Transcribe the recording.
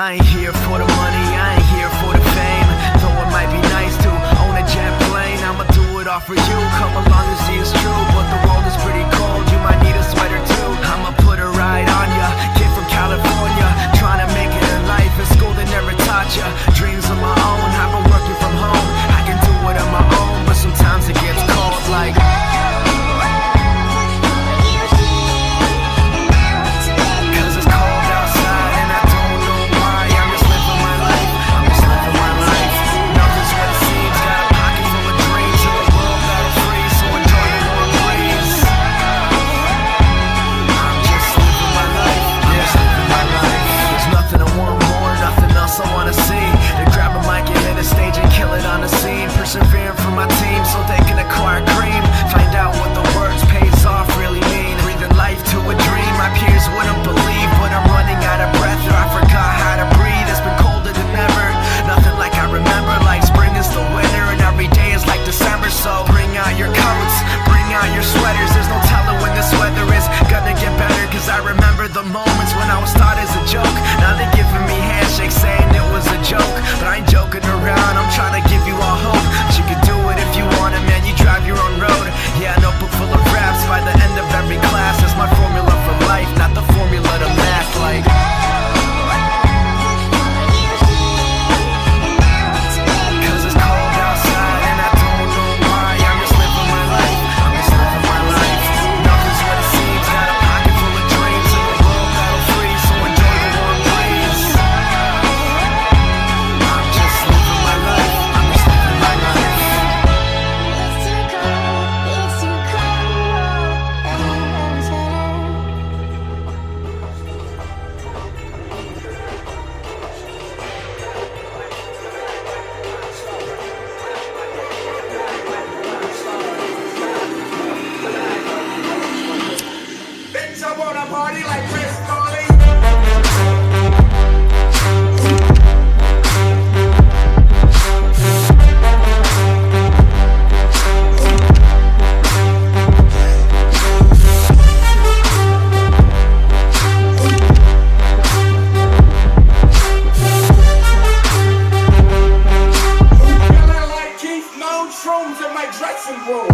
I ain't here for the money, I ain't here for the fame. Though it might be nice to own a jet plane, I'ma do it all for you, come along and see it's true. But the world is pretty cold, you might need a sweater too. I'ma put a ride on ya, kid from California, trying to make it in life. In school they never taught ya, dreams of my own, I've been working from home. I can do it on my own, but sometimes it gets cold like persevering for my team so they can acquire cream. Find out what the words pays off really mean. Breathing life to a dream my peers wouldn't believe, but I'm running out of breath or I forgot how to breathe. It's been colder than ever, nothing like I remember. Like spring is the winter and every day is like December. So bring out your coats, bring out your sweaters. There's no telling when this weather is gonna get better, cause I remember the moments when I was thought as a joke. Now they're giving me handshakes saying it was a joke, but I ain't joking around, I'm trying to give you all hope. You can do it if you want it, man, you drive your own road. Yeah, a notebook full of raps by the end of every class. That's my formula for life, not the formula to math. Like cause it's cold outside and I don't know why. I'm just living my life, I'm just living my life. Nothing's what it seems, got a pocket full of dreams and the world battle free, so enjoy the warm breeze. I'm just living my life, I'm just living my life. Bitch, I wanna party like Chris Farley. Feeling like Keith, no shrooms in my dressing room.